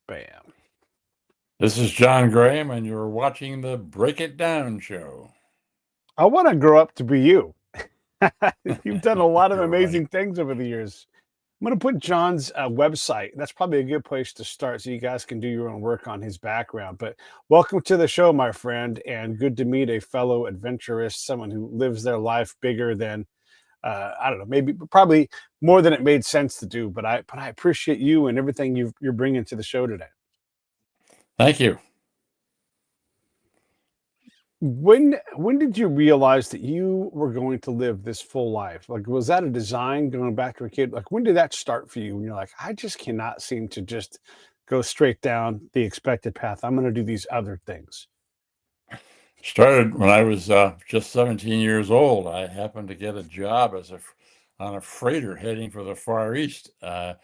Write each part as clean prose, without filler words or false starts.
Bam. This is John Graham, and you're watching the Break It Down show. I want to grow up to be you. You've done a lot of You're right. amazing things over the years. I'm going to put John's website. That's probably a good place to start so you guys can do your own work on his background. But welcome to the show, my friend, and good to meet a fellow adventurist, someone who lives their life bigger than I don't know, maybe probably more than it made sense to do. But I appreciate you and everything you're bringing to the show today. Thank you. When did you realize that you were going to live this full life? Like, was that a design going back to a kid? Like, when did that start for you? When you're like, I just cannot seem to just go straight down the expected path. I'm going to do these other things. Started when I was just 17 years old. I happened to get a job on a freighter heading for the Far East. The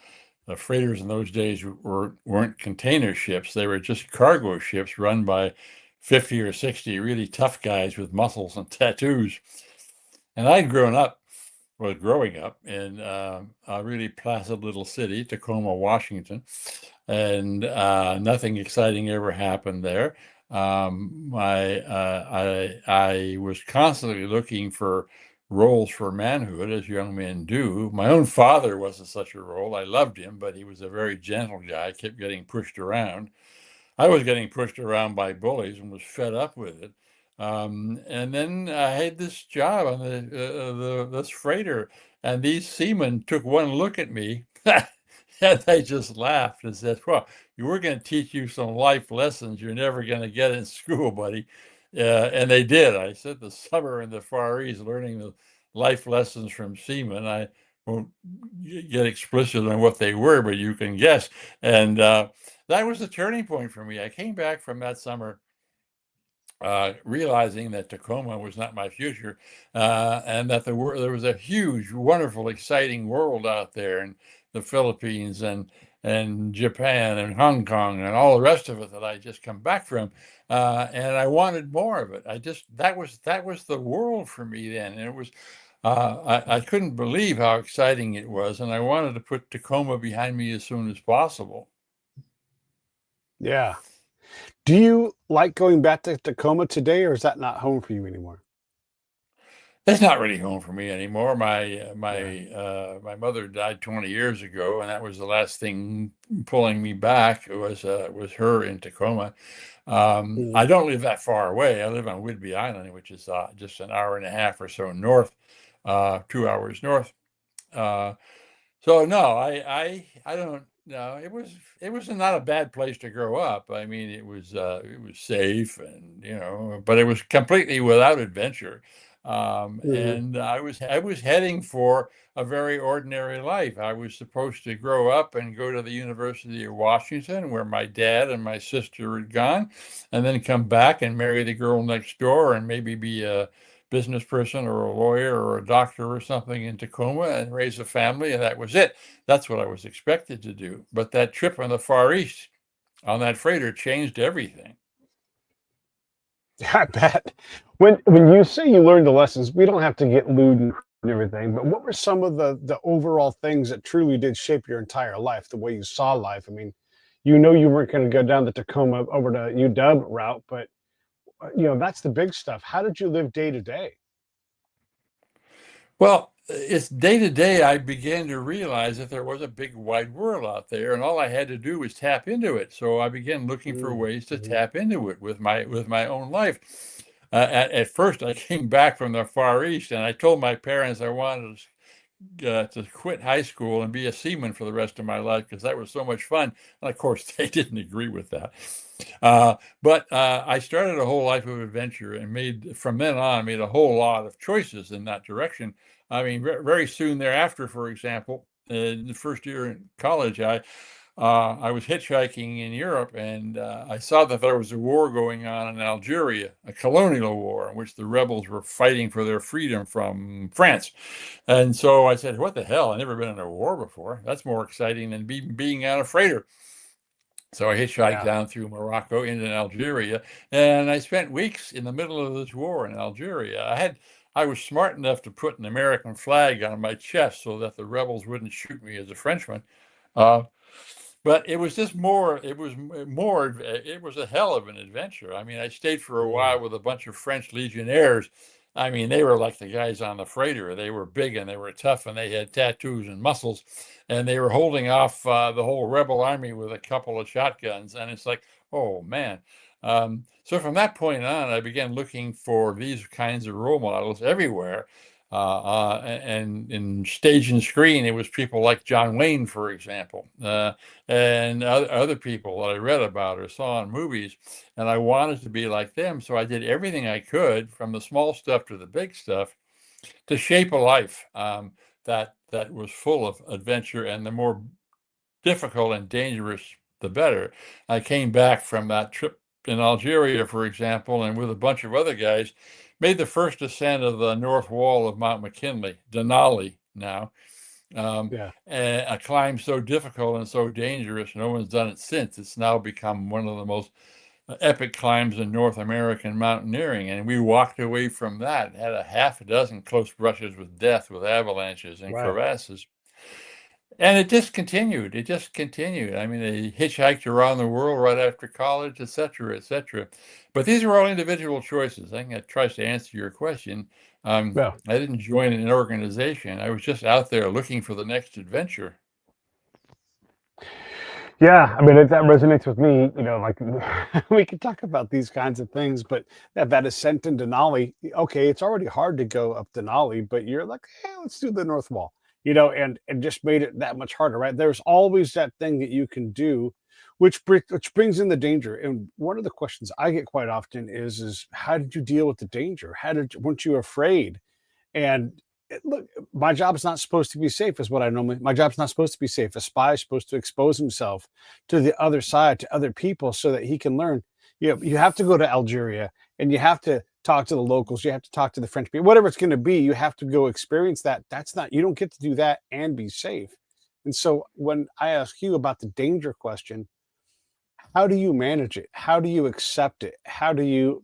freighters in those days weren't container ships; they were just cargo ships run by 50 or 60 really tough guys with muscles and tattoos. And I'd was growing up in a really placid little city, Tacoma, Washington, and nothing exciting ever happened there. I was constantly looking for roles for manhood, as young men do. My own father wasn't such a role. I loved him, but he was a very gentle guy, kept getting pushed around. I was getting pushed around by bullies and was fed up with it. And then I had this job on this freighter, and these seamen took one look at me, and they just laughed and said, "Well, we're going to teach you some life lessons you're never going to get in school, buddy." And they did. I spent the summer in the Far East learning the life lessons from seamen. I won't get explicit on what they were, but you can guess. And that was the turning point for me. I came back from that summer realizing that Tacoma was not my future, and that there was a huge, wonderful, exciting world out there in the Philippines and Japan and Hong Kong and all the rest of it that I just come back from, and I wanted more of it. That was the world for me then, and it was. I couldn't believe how exciting it was, and I wanted to put Tacoma behind me as soon as possible. Yeah. Do you like going back to Tacoma today, or is that not home for you anymore? That's not really home for me anymore. Yeah. My mother died 20 years ago, and that was the last thing pulling me back. Was her in Tacoma. Mhm. I don't live that far away. I live on Whidbey Island, which is just an hour and a half or so north, 2 hours north. Uh, so no, I don't. No, it was not a bad place to grow up. I mean, it was safe, and but it was completely without adventure. Mhm. And I was heading for a very ordinary life. I was supposed to grow up and go to the University of Washington, where my dad and my sister had gone, and then come back and marry the girl next door, and maybe be a business person or a lawyer or a doctor or something in Tacoma and raise a family, and that was it. That's what I was expected to do. But that trip on the Far East on that freighter changed everything. I bet. When you say you learned the lessons, we don't have to get lewd and everything, but what were some of the overall things that truly did shape your entire life, the way you saw life? I mean, you weren't going to go down the Tacoma over to UW route, but that's the big stuff. How did you live day to day? Well, it's day to day, I began to realize that there was a big wide world out there, and all I had to do was tap into it. So I began looking for ways to Mhm. tap into it with my own life. At first, I came back from the Far East, and I told my parents I wanted to quit high school and be a seaman for the rest of my life because that was so much fun. And of course, they didn't agree with that. But I started a whole life of adventure and from then on, made a whole lot of choices in that direction. I mean, very soon thereafter, for example, in the first year in college, I was hitchhiking in Europe, and I saw that there was a war going on in Algeria, a colonial war in which the rebels were fighting for their freedom from France. And so I said, "What the hell? I've never been in a war before. That's more exciting than being on a freighter." So I hitchhiked Yeah. down through Morocco into Algeria, and I spent weeks in the middle of this war in Algeria. I was smart enough to put an American flag on my chest so that the rebels wouldn't shoot me as a Frenchman. Uh, But it was just more, it was a hell of an adventure. I mean, I stayed for a while with a bunch of French legionnaires. I mean, they were like the guys on the freighter. They were big and they were tough and they had tattoos and muscles, and they were holding off the whole rebel army with a couple of shotguns. And it's like, oh man. So from that point on, I began looking for these kinds of role models everywhere. And in stage and screen, it was people like John Wayne, for example, and other people that I read about or saw in movies. And I wanted to be like them. So I did everything I could, from the small stuff to the big stuff, to shape a life that was full of adventure, and the more difficult and dangerous, the better. I came back from that trip in Algeria, for example, and with a bunch of other guys, made the first ascent of the north wall of Mount McKinley, Denali now. Yeah. And a climb so difficult and so dangerous, no one's done it since. It's now become one of the most epic climbs in North American mountaineering. And we walked away from that, had a half a dozen close brushes with death, with avalanches and Right. crevasses. And it just continued. It just continued. I mean, they hitchhiked around the world right after college, et cetera, et cetera. But these are all individual choices. I think that tries to answer your question. Yeah. I didn't join an organization. I was just out there looking for the next adventure. Yeah, I mean, that resonates with me. Like we could talk about these kinds of things, but that ascent in Denali, okay, it's already hard to go up Denali, but you're like, let's do the North Wall, and just made it that much harder, right? There's always that thing that you can do, which brings in the danger. And one of the questions I get quite often is how did you deal with the danger? Weren't you afraid? And look, my job's not supposed to be safe, is what I normally. My job's not supposed to be safe. A spy is supposed to expose himself to the other side, to other people, so that he can learn. You have to go to Algeria and you have to talk to the locals. You have to talk to the French people, whatever it's going to be. You have to go experience that. That's not. You don't get to do that and be safe. And so when I ask you about the danger question, how do you manage it? How do you accept it? How do you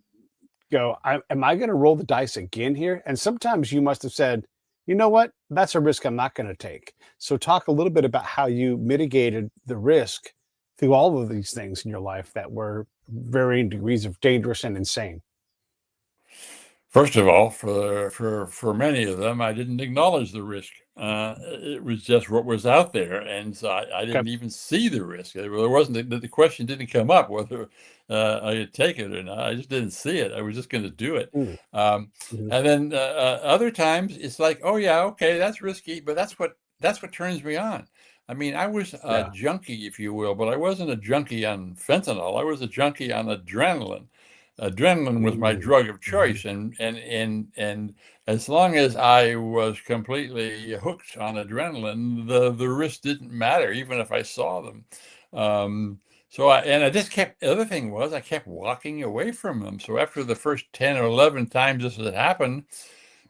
go, am I going to roll the dice again here? And sometimes you must have said, you know what? That's a risk I'm not going to take. So talk a little bit about how you mitigated the risk through all of these things in your life that were varying degrees of dangerous and insane. First of all, for many of them, I didn't acknowledge the risk. It was just what was out there, and so I Okay. didn't even see the risk. There wasn't the question didn't come up whether I could take it or not. I just didn't see it. I was just going to do it. Mm, Um, mhm. and then other times it's like, oh yeah, okay, that's risky, but that's what turns me on. I mean, I was a Yeah. junkie, if you will, but I wasn't a junkie on fentanyl. I was a junkie on adrenaline. Adrenaline was my Mm, drug of mhm. choice, and as long as I was completely hooked on adrenaline, the risk didn't matter, even if I saw them. I just kept. The other thing was I kept walking away from them. So after the first 10 or 11 times this had happened,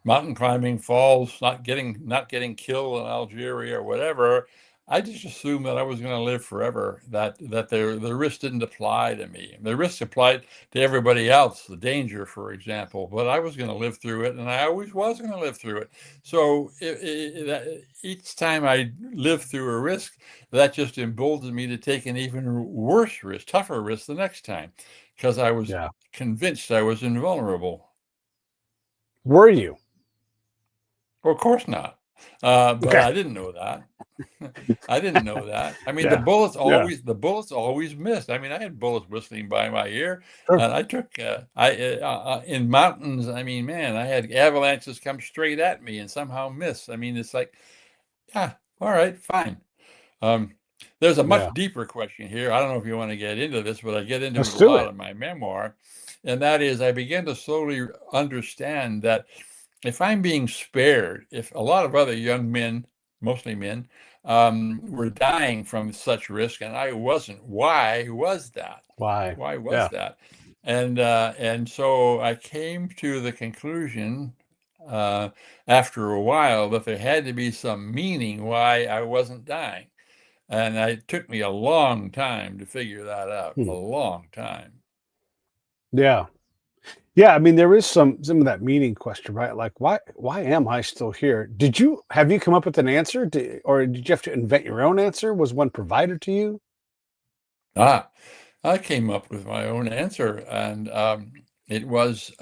mountain climbing, falls, not getting killed in Algeria or whatever, I just assumed that I was going to live forever. That the risk didn't apply to me. The risk applied to everybody else, the danger, for example. But I was going to live through it, and I always was going to live through it. So each time I lived through a risk, that just emboldened me to take an even worse risk, tougher risk the next time, because I was Yeah. convinced I was invulnerable. Were you? Well, of course not. But Okay. I didn't know that. I didn't know that. I mean, the Yeah. bullets Yeah. always the bullets always missed. I mean, I had bullets whistling by my ear, Sure. and I took in mountains. I mean, man, I had avalanches come straight at me and somehow miss. I mean, it's like, yeah, all right, fine. Um, there's a Yeah. much deeper question here. I don't know if you want to get into this, but I get into it Let's a do lot it. in my memoir, and that is I began to slowly understand that if I'm being spared, if a lot of other young men, mostly men, were dying from such risk and I wasn't, why was that? Why? Why was Yeah. that? And so I came to the conclusion uh, after a while that there had to be some meaning why I wasn't dying. And it took me a long time to figure that out, a Hmm. long time. Yeah. Yeah, I mean, there is some of that meaning question, right? Like, why am I still here? Have you come up with an answer, or did you have to invent your own answer? Was one provided to you? Ah, I came up with my own answer, and it was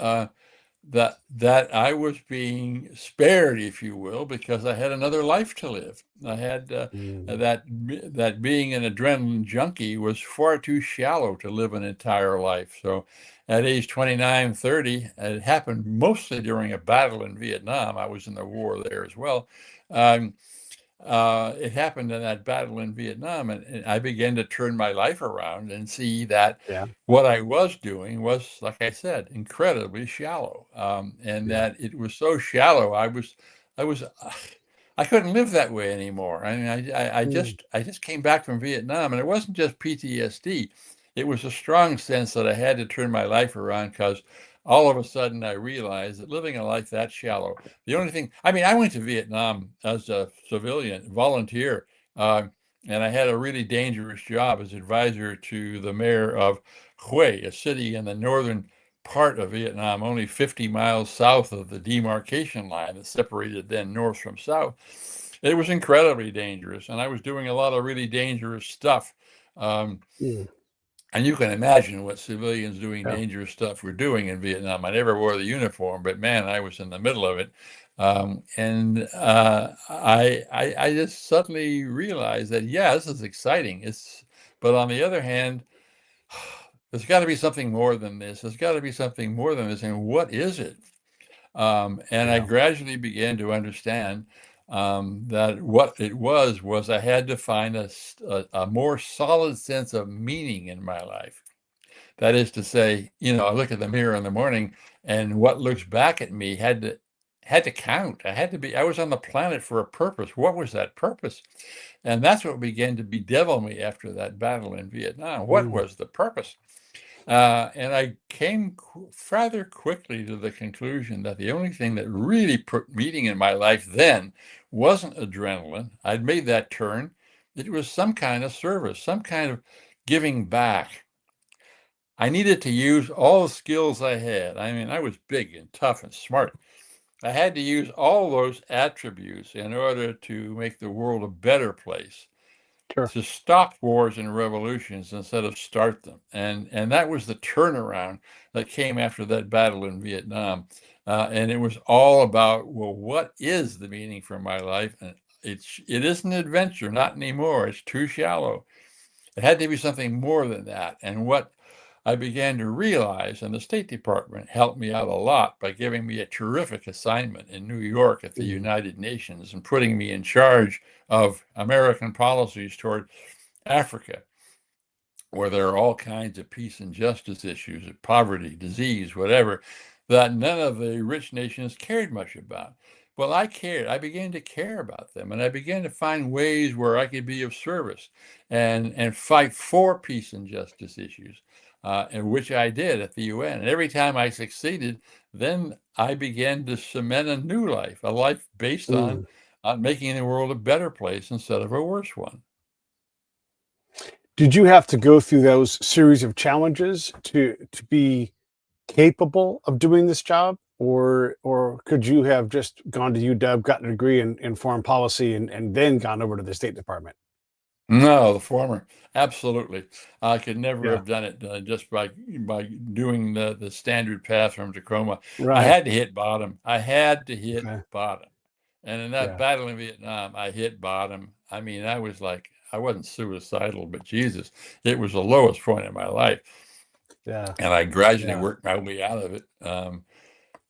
that I was being spared, if you will, because I had another life to live. I had Mm, that being an adrenaline junkie was far too shallow to live an entire life. So, at age 29, 30, it happened mostly during a battle in Vietnam. I was in the war there as well. Um, it happened in that battle in Vietnam, and I began to turn my life around and see that yeah, what I was doing was, like I said, incredibly shallow, and yeah. that it was so shallow. I was, I couldn't live that way anymore. I mean, Mm, I just came back from Vietnam, and it wasn't just PTSD. It was a strong sense that I had to turn my life around because all of a sudden I realized that living a life that shallow, the only thing, I mean, I went to Vietnam as a civilian volunteer, uh, and I had a really dangerous job as advisor to the mayor of Hue, a city in the northern part of Vietnam, only 50 miles south of the demarcation line that separated then north from south. It was incredibly dangerous, and I was doing a lot of really dangerous stuff. Um, mm, and you can imagine what civilians doing yeah. dangerous stuff were doing in Vietnam. I never wore the uniform, but man, I was in the middle of it. I just suddenly realized that, yeah, this is exciting. But on the other hand, there's got to be something more than this. There's got to be something more than this. And what is it? And I Yeah. gradually began to understand that what it was I had to find a more solid sense of meaning in my life. That is to say, I look at the mirror in the morning, and what looks back at me had to count. I was on the planet for a purpose. What was that purpose? And that's what began to bedevil me after that battle in Vietnam. What Mm, was the purpose? And I came rather quickly to the conclusion that the only thing that really put meaning in my life then wasn't adrenaline. I'd made that turn. It was some kind of service, some kind of giving back. I needed to use all the skills I had. I mean, I was big and tough and smart. I had to use all those attributes in order to make the world a better place, sure. to stop wars and revolutions instead of start them. And that was the turnaround that came after that battle in Vietnam. And it was all about, well, what is the meaning for my life? And it isn't adventure, not anymore. It's too shallow. It had to be something more than that. And what I began to realize, and the State Department helped me out a lot by giving me a terrific assignment in New York at the Mm, United Nations and putting me in charge of American policies toward Africa, where there are all kinds of peace and justice issues, poverty, disease, whatever, that none of the rich nations cared much about. Well, I cared. I began to care about them, and I began to find ways where I could be of service and fight for peace and justice issues, and which I did at the UN. And every time I succeeded, then I began to cement a new life, a life based mm. on making the world a better place instead of a worse one. Did you have to go through those series of challenges to be capable of doing this job? Or could you have just gone to UW, gotten a degree in foreign policy, and then gone over to the State Department? No, the former. Absolutely. I could never Yeah. have done it just by doing the standard path from Tacoma. I Right. had to hit bottom. I had to hit Okay. bottom. And in that Yeah. battle in Vietnam, I hit bottom. I mean, I was like, I wasn't suicidal, but Jesus, it was the lowest point in my life. Yeah. And I gradually Yeah. worked my way out of it.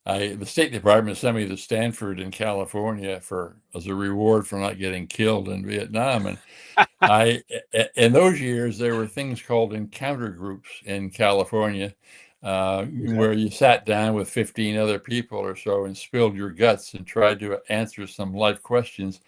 The State Department sent me to Stanford in California for as a reward for not getting killed in Vietnam. And in those years, there were things called encounter groups in California, Okay. where you sat down with 15 other people or so and spilled your guts and tried to answer some life questions.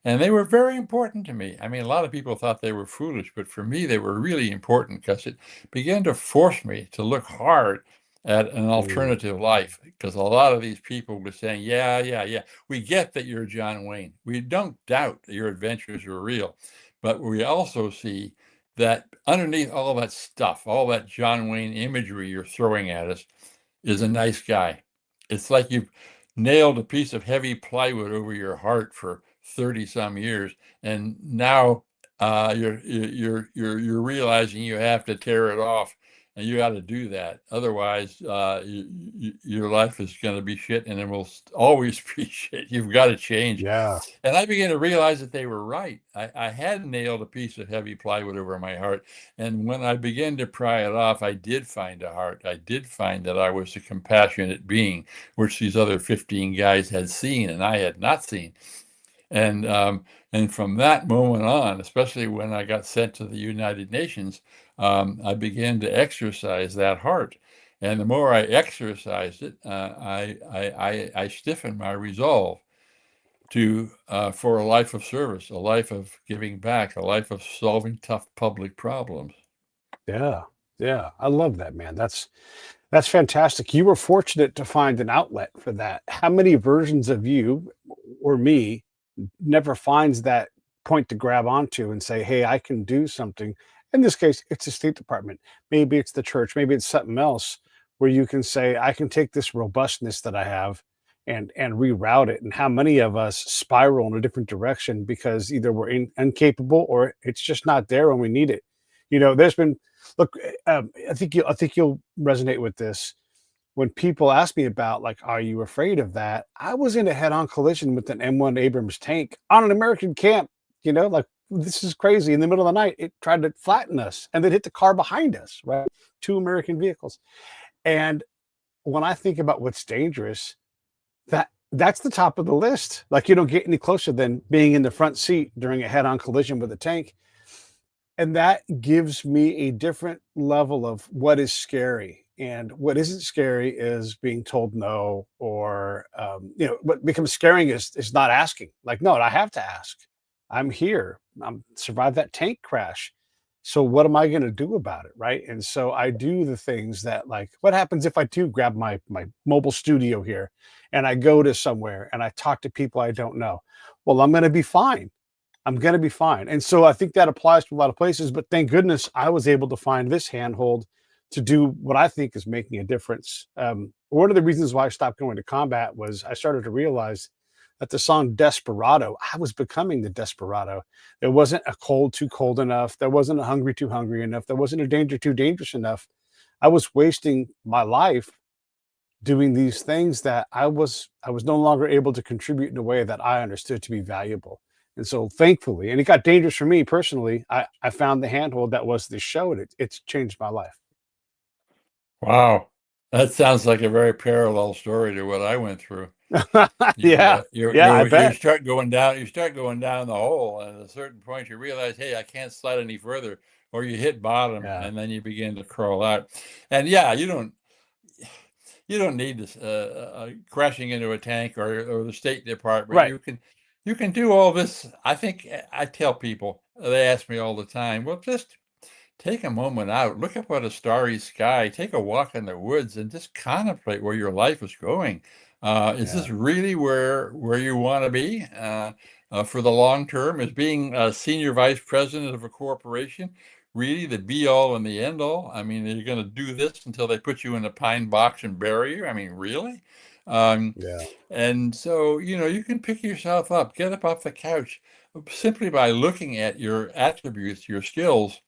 And they were very important to me. I mean, a lot of people thought they were foolish, but for me, they were really important because it began to force me to look hard at an Mm, alternative life. Because a lot of these people were saying, yeah, yeah, yeah, we get that you're John Wayne. We don't doubt that your adventures are real. But we also see that underneath all that stuff, all that John Wayne imagery you're throwing at us, is a nice guy. It's like you've nailed a piece of heavy plywood over your heart for 30 some years. And now you're realizing you have to tear it off, and you got to do that. Otherwise, your life is going to be shit, and it will always be shit. You've got to change. Yeah. And I began to realize that they were right. I had nailed a piece of heavy plywood over my heart, and when I began to pry it off, I did find a heart. I did find that I was a compassionate being, which these other 15 guys had seen and I had not seen. And from that moment on, especially when I got sent to the United Nations, I began to exercise that heart. And the more I exercised it, I stiffened my resolve to for a life of service, a life of giving back, a life of solving tough public problems. Yeah. Yeah. I love that, man. That's fantastic. You were fortunate to find an outlet for that. How many versions of you or me never finds that point to grab onto and say, "Hey, I can do something." In this case, it's the State Department. Maybe it's the church. Maybe it's something else where you can say, "I can take this robustness that I have and reroute it." And how many of us spiral in a different direction because either we're incapable or it's just not there when we need it. There's been look. I think you'll resonate with this when people ask me about like, are you afraid of that? I was in a head-on collision with an M1 Abrams tank on an American camp. Like this is crazy. In the middle of the night, it tried to flatten us and then hit the car behind us, right? Two American vehicles. And when I think about what's dangerous, that's the top of the list. Like you don't get any closer than being in the front seat during a head-on collision with a tank. And that gives me a different level of what is scary. And what isn't scary is being told no, or what becomes scaring is not asking. Like, no, I have to ask. I'm here. I'm survived that tank crash. So what am I going to do about it, right? And so I do the things that, like, what happens if I do grab my mobile studio here and I go to somewhere and I talk to people I don't know? Well, I'm going to be fine. I'm going to be fine. And so I think that applies to a lot of places, but thank goodness I was able to find this handhold to do what I think is making a difference. One of the reasons why I stopped going to combat was I started to realize that the song Desperado, I was becoming the desperado. There wasn't a cold too cold enough. There wasn't a hungry too hungry enough. There wasn't a danger too dangerous enough. I was wasting my life doing these things that I was no longer able to contribute in a way that I understood to be valuable. And so thankfully, and it got dangerous for me personally, I found the handhold that was this show, and it's changed my life. Wow. That sounds like a very parallel story to what I went through. Yeah. Yeah, I You bet. start going down the hole, and at a certain point you realize, hey, I can't slide any further, or you hit bottom, Yeah. and then you begin to crawl out. And yeah, you don't need this crashing into a tank or the State Department. Right. You can do all this. I think I tell people, they ask me all the time, well, just take a moment out, look up at a starry sky, take a walk in the woods, and just contemplate where your life is going. Is Yeah. this really where you want to be for the long term? Is being a senior vice president of a corporation really the be all and the end all? I mean, are you going to do this until they put you in a pine box and bury you? I mean, really? Um, Yeah. and so, you can pick yourself up, get up off the couch simply by looking at your attributes, your skills.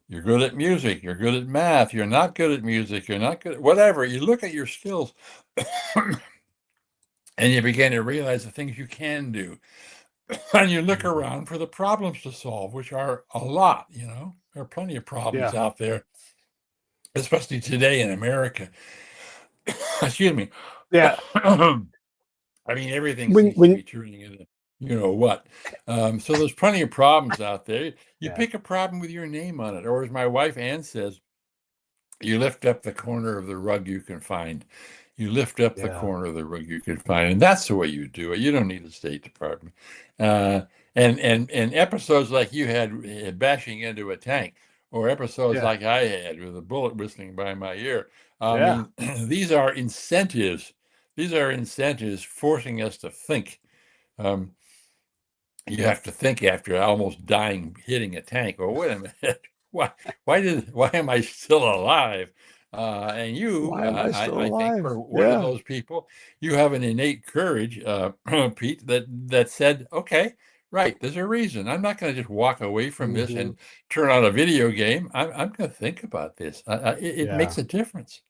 You're good at music, you're good at math, you're not good at music, you're not good at whatever. You look at your skills and you begin to realize the things you can do. And you look Mhm. around for the problems to solve, which are a lot, There are plenty of problems Yeah. out there, especially today in America. Excuse me. Yeah. I mean, everything When seems to when be turning into you know what. So there's plenty of problems out there. You Yeah. pick a problem with your name on it, or as my wife Ann says, you lift up the corner of the rug you can find. You lift up the Yeah. corner of the rug you can find, and that's the way you do it. You don't need a State Department. Uh, and episodes like you had bashing into a tank, or episodes Yeah. like I had with a bullet whistling by my ear. I Yeah. mean, these are incentives. These are incentives forcing us to think. Um, you have to think after almost dying, hitting a tank. Oh, wait a minute. Why, why am I still alive? And you, Why am I still I think alive? were one of Yeah. those people. You have an innate courage, Pete, that said, okay, Right. There's a reason. I'm not going to just walk away from this Hmm. and turn on a video game. I'm going to think about this. It Yeah. makes a difference.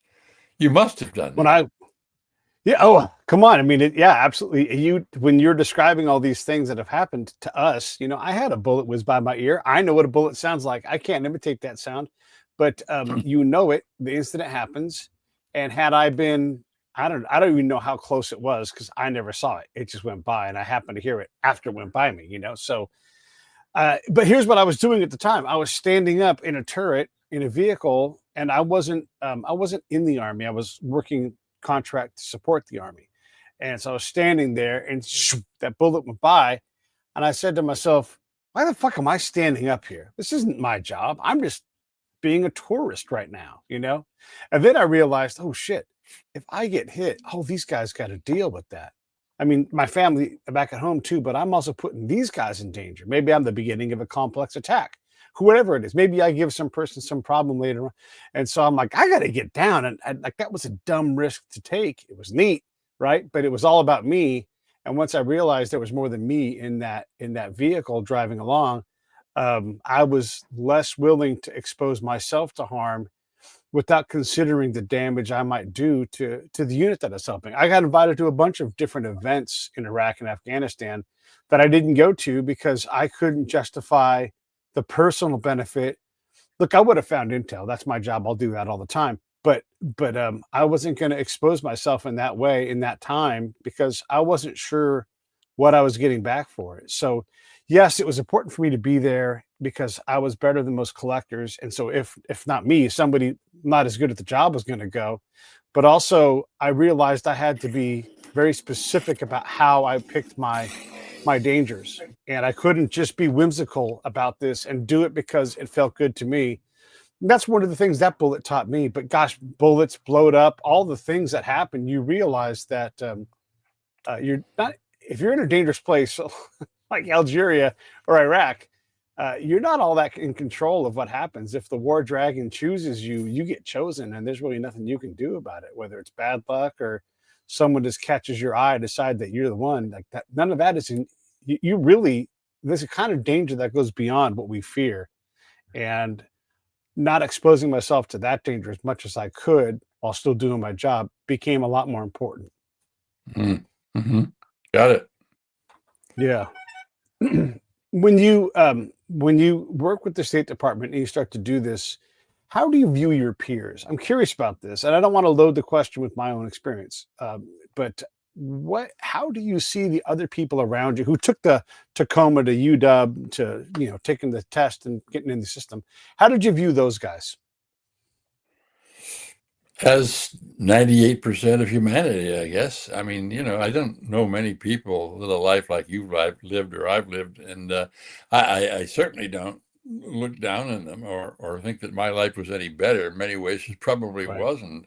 You must have done When that. I Yeah. Oh, come on. I mean, yeah, absolutely. When you're describing all these things that have happened to us, I had a bullet whiz by my ear. I know what a bullet sounds like. I can't imitate that sound, but it the instant it happens. And had I been, I don't even know how close it was because I never saw it. It just went by, and I happened to hear it after it went by me. So, but here's what I was doing at the time. I was standing up in a turret in a vehicle, and I wasn't in the army. I was working contract to support the army, and so I was standing there, and that bullet went by, and I said to myself, "Why the fuck am I standing up here? This isn't my job. I'm just being a tourist right now." And then I realized, oh shit, if I get hit, oh, these guys got to deal with that. I mean, my family back at home too, but I'm also putting these guys in danger. Maybe I'm the beginning of a complex attack, whatever it is. Maybe I give some person some problem later on. And so I'm like, I got to get down. And like, that was a dumb risk to take. It was neat, right? But it was all about me. And once I realized there was more than me in that vehicle driving along, I was less willing to expose myself to harm without considering the damage I might do to the unit that I was helping. I got invited to a bunch of different events in Iraq and Afghanistan that I didn't go to because I couldn't justify the personal benefit. Look, I would have found intel. That's my job. I'll do that all the time. But I wasn't going to expose myself in that way in that time because I wasn't sure what I was getting back for it. So, yes, it was important for me to be there because I was better than most collectors, and so if not me, somebody not as good at the job was going to go. But also, I realized I had to be very specific about how I picked my dangers, and I couldn't just be whimsical about this and do it because it felt good to me. That's one of the things that bullet taught me. But gosh, bullets blowed up, all the things that happen. You realize that you're not if you're in a dangerous place like Algeria or Iraq, you're not all that in control of what happens. If the war dragon chooses you, you get chosen, and there's really nothing you can do about it. Whether it's bad luck or someone just catches your eye, decide that you're the one, like that. None of that is in. You really there's a kind of danger that goes beyond what we fear, and not exposing myself to that danger as much as I could while still doing my job became a lot more important. Mm-hmm. Got it. Yeah. When you work with the State Department and you start to do this, how do you view your peers? I'm curious about this, and I don't want to load the question with my own experience. But how do you see the other people around you who took the Tacoma to UW to taking the test and getting in the system? How did you view those guys? As 98% of humanity, I guess. I mean, I don't know many people with a life like lived or I've lived, and I certainly don't look down on them or think that my life was any better. In many ways, it probably Right. wasn't.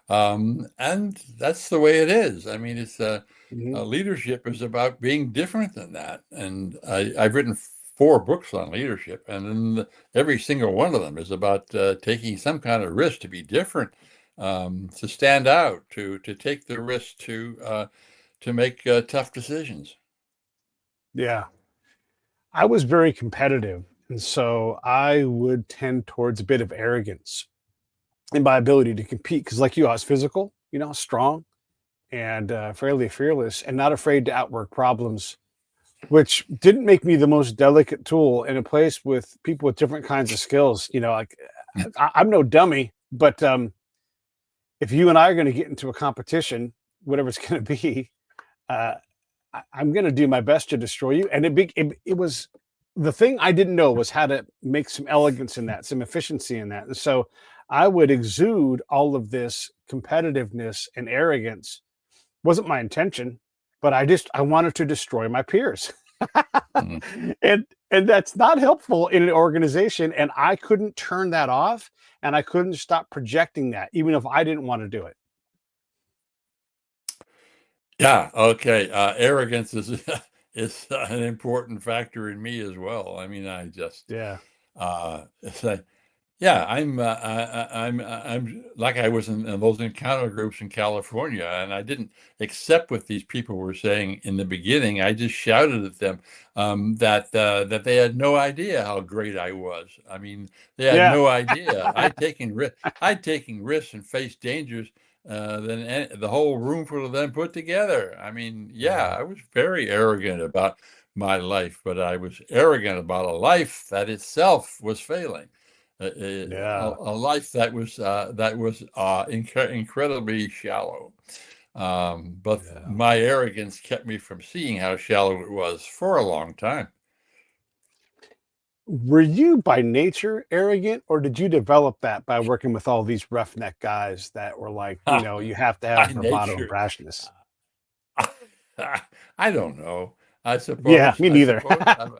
And that's the way it is. I mean, it's Hmm. leadership is about being different than that. And I've written 4 books on leadership, and then every single one of them is about taking some kind of risk to be different, to stand out, to take the risk to make tough decisions. Yeah. I was very competitive, and so I would tend towards a bit of arrogance in my ability to compete. Because, like you, I was physical, strong, and fairly fearless, and not afraid to outwork problems, which didn't make me the most delicate tool in a place with people with different kinds of skills. Like I'm no dummy, but if you and I are going to get into a competition, whatever it's going to be, uh, I'm going to do my best to destroy you. And it was the thing I didn't know was how to make some elegance in that, some efficiency in that. And so I would exude all of this competitiveness and arrogance. Wasn't my intention, but I wanted to destroy my peers. Mhm. And that's not helpful in an organization. And I couldn't turn that off, and I couldn't stop projecting that, even if I didn't want to do it. Yeah, okay. Arrogance is is an important factor in me as well. I mean, I just Yeah. it's like, Yeah, I'm like I was in those encounter groups in California, and I didn't accept what these people were saying in the beginning. I just shouted at them that they had no idea how great I was. I mean, they had Yeah. no idea. I'd taken risks and faced dangers than the whole room full of them put together. I mean, yeah, Yeah. I was very arrogant about my life, but I was arrogant about a life that itself was failing Yeah. a life that was incredibly shallow. But Yeah. my arrogance kept me from seeing how shallow it was for a long time. Were you by nature arrogant, or did you develop that by working with all these roughneck guys that were like, you have to have By bravado and nature, brashness? I don't know. I Yeah, suppose. me I neither. suppose.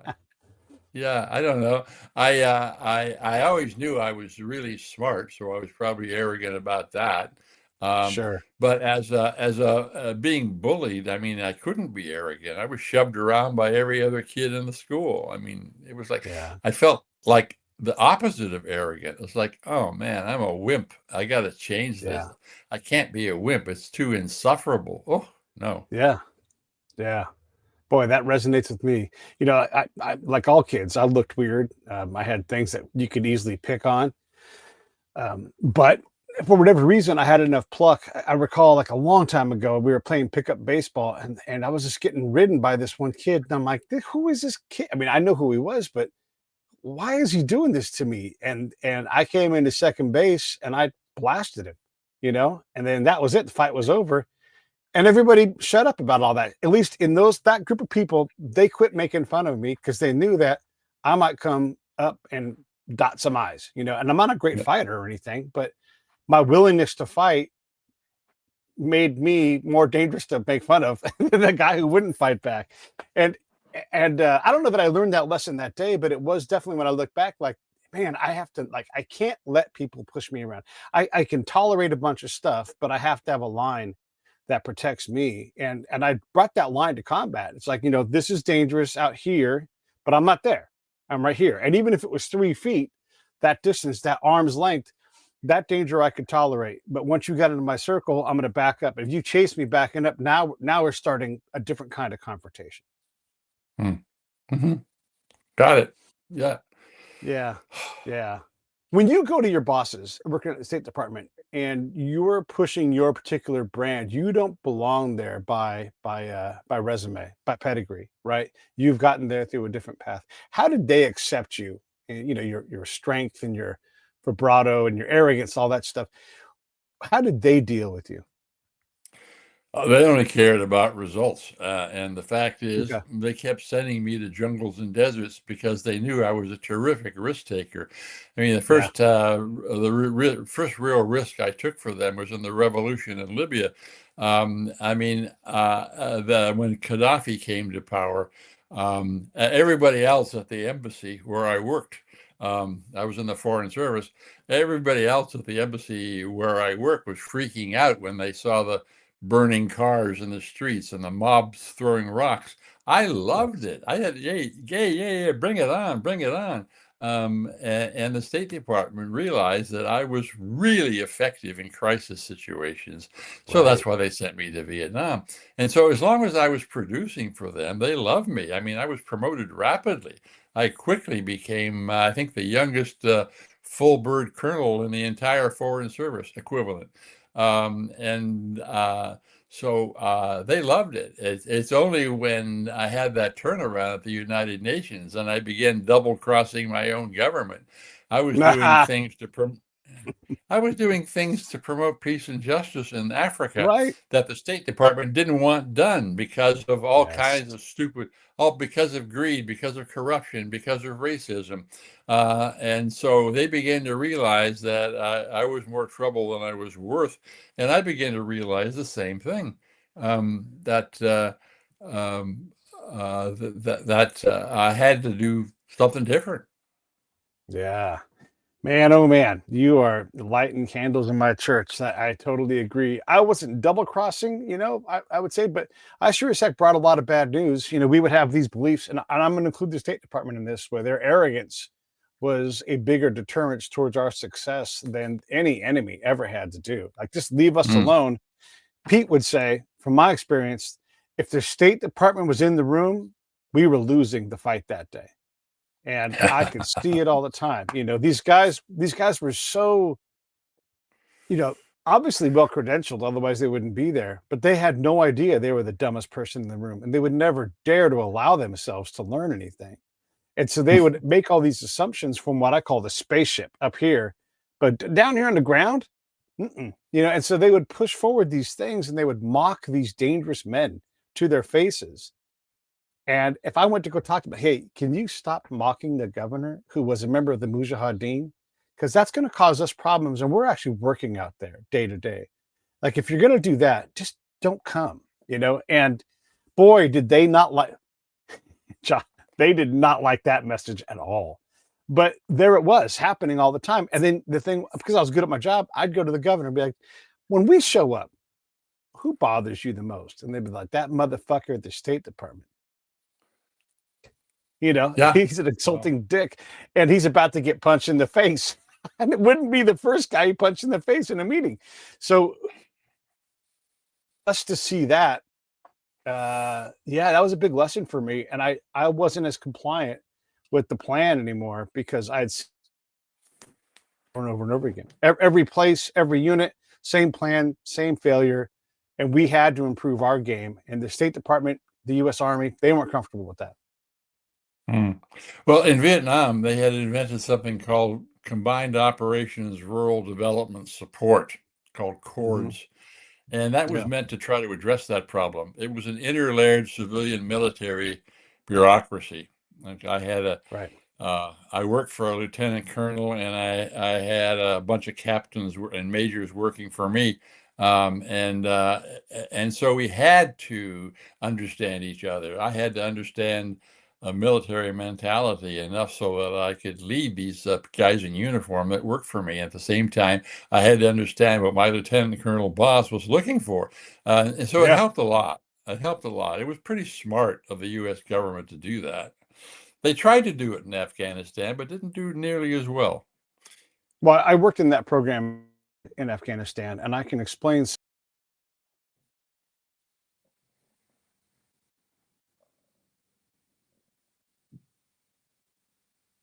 Yeah, I don't know. I always knew I was really smart, so I was probably arrogant about that. Um, Sure. but as a being bullied, I mean, I couldn't be arrogant. I was shoved around by every other kid in the school. I mean, it was like Yeah. I felt like the opposite of arrogant. It's like, oh man, I'm a wimp. I got to change this. Yeah. I can't be a wimp. It's too insufferable. Oh no. Yeah. Yeah. Boy, that resonates with me. I like all kids, I looked weird. I had things that you could easily pick on. But for whatever reason, I had enough pluck. I recall like a long time ago, we were playing pickup baseball, and I was just getting ridden by this one kid. And I'm like, who is this kid? I mean, I know who he was, but why is he doing this to me? And I came into second base and I blasted him, and then that was it. The fight was over. And everybody shut up about all that. At least in that group of people, they quit making fun of me because they knew that I might come up and dot some I's, and I'm not a great Yeah. fighter or anything, but my willingness to fight made me more dangerous to make fun of than the guy who wouldn't fight back. And I don't know that I learned that lesson that day, but it was definitely when I look back, like, man, I have to I can't let people push me around. I can tolerate a bunch of stuff, but I have to have a line that protects me. And I brought that line to combat. It's like, this is dangerous out here, but I'm not there. I'm right here. And even if it was 3 feet, that distance, that arm's length, that danger I could tolerate. But once you got into my circle, I'm going to back up. If you chase me backing up, now we're starting a different kind of confrontation. Mm-hmm. Got it. Yeah. Yeah. Yeah. When you go to your bosses working at the State Department and you're pushing your particular brand, you don't belong there by resume, by pedigree, right? You've gotten there through a different path. How did they accept you? And your strength and your vibrato and your arrogance, all that stuff. How did they deal with you? They only cared about results. And the fact is, Okay. they kept sending me to jungles and deserts because they knew I was a terrific risk taker. I mean, Yeah. first real risk I took for them was in the revolution in Libya. I mean, when Gaddafi came to power, everybody else at the embassy where I worked, I was in the foreign service. Everybody else at the embassy where I worked was freaking out when they saw the burning cars in the streets and the mobs throwing rocks. I loved Yes. it. I had, yeah, bring it on, bring it on. And the State Department realized that I was really effective in crisis situations. So Right. that's why they sent me to Vietnam. And so as long as I was producing for them, they loved me. I mean, I was promoted rapidly. I quickly became, I think, the youngest full bird colonel in the entire Foreign Service equivalent. And so they loved it. It's only when I had that turnaround at the United Nations and I began double crossing my own government. I was doing things to I was doing things to promote peace and justice in Africa Right. that the State Department didn't want done because of all Yes. kinds of all because of greed, because of corruption, because of racism. And so they began to realize that I was more trouble than I was worth. And I began to realize the same thing that I had to do something different. Yeah. Man, oh man, you are lighting candles in my church. I totally agree. I wasn't double crossing, I would say, but I sure as heck brought a lot of bad news. We would have these beliefs, and I'm going to include the State Department in this, where their arrogance was a bigger deterrence towards our success than any enemy ever had to do. Like, just leave us Mm. alone. Pete would say, from my experience, if the State Department was in the room, we were losing the fight that day. And I could see it all the time. These guys were so, obviously well credentialed, otherwise they wouldn't be there. But they had no idea they were the dumbest person in the room, and they would never dare to allow themselves to learn anything. And so they would make all these assumptions from what I call the spaceship up here, but down here on the ground, mm-mm. And so they would push forward these things and they would mock these dangerous men to their faces. And if I went to go talk to them, hey, can you stop mocking the governor who was a member of the Mujahideen? Because that's going to cause us problems. And we're actually working out there day to day. Like, if you're going to do that, just don't come. And boy, did they not like, John, they did not like that message at all. But there it was happening all the time. And then the thing, because I was good at my job, I'd go to the governor and be like, when we show up, who bothers you the most? And they'd be like, that motherfucker at the State Department. Yeah. He's an insulting dick, and he's about to get punched in the face. And it wouldn't be the first guy he punched in the face in a meeting. So us to see that, yeah, that was a big lesson for me. And I wasn't as compliant with the plan anymore because I'd over and over and over again. Every place, every unit, same plan, same failure. And we had to improve our game. And the State Department, the US Army, they weren't comfortable with that. Mm. Well, in Vietnam, they had invented something called Combined Operations Rural Development Support, called CORDS. And that was Yeah. meant to try to address that problem. It was an interlayered civilian military bureaucracy. Like, I had Right. I worked for a lieutenant colonel, and I had a bunch of captains and majors working for me. And so we had to understand each other. I had to understand a military mentality enough so that I could lead these guys in uniform that worked for me. At the same time, I had to understand what my lieutenant colonel boss was looking for. And so it Yeah. helped a lot. It helped a lot. It was pretty smart of the U.S. government to do that. They tried to do it in Afghanistan, but didn't do nearly as well. Well, I worked in that program in Afghanistan, and I can explain.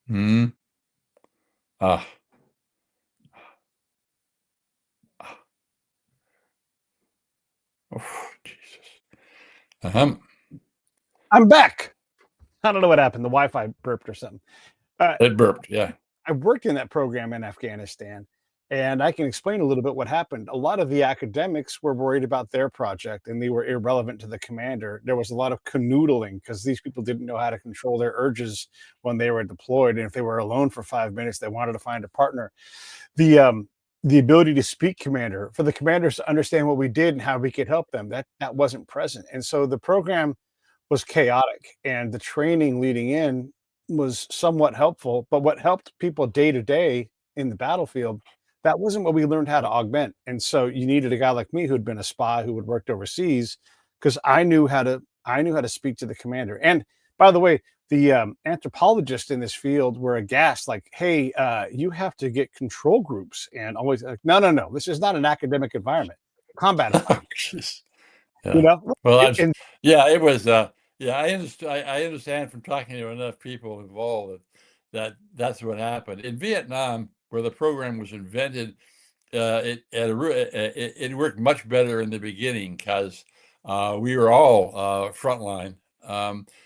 Hmm. Ah. Oh, Jesus. I'm back. I don't know what happened. The Wi-Fi burped or something. It burped. Yeah. I worked in that program in Afghanistan, and I can explain a little bit what happened. A lot of the academics were worried about their project, and they were irrelevant to the commander. There was a lot of canoodling because these people didn't know how to control their urges when they were deployed, and if they were alone for 5 minutes, they wanted to find a partner. The ability to speak commander for the commanders to understand what we did and how we could help them, that wasn't present. And so the program was chaotic, and the training leading in was somewhat helpful, but what helped people day to day in the battlefield, that wasn't what we learned how to augment. And so you needed a guy like me who'd been a spy who had worked overseas, because I knew how to speak to the commander. And by the way, the anthropologists in this field were aghast, like, hey, you have to get control groups, and always like, no, no, no, this is not an academic environment, combat Oh, environment. jeez. You Yeah. know, Well, and yeah, it was, yeah, I understand from talking to enough people involved that's what happened. In Vietnam, where the program was invented, it worked much better in the beginning because we were all frontline.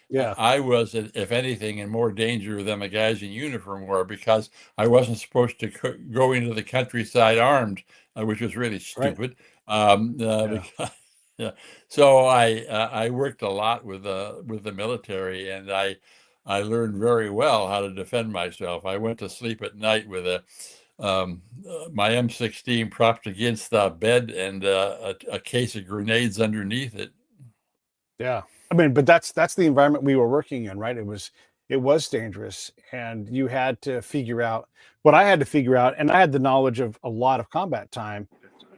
yeah, I was, if anything, in more danger than the guys in uniform were, because I wasn't supposed to go into the countryside armed, which was really right, stupid. yeah. Because, yeah. So I worked a lot with the military, and I learned very well how to defend myself. I went to sleep at night with my M16 propped against the bed, and a case of grenades underneath it. Yeah. I mean, but that's the environment we were working in, right? It was dangerous, and you had to figure out what I had to figure out, and I had the knowledge of a lot of combat time.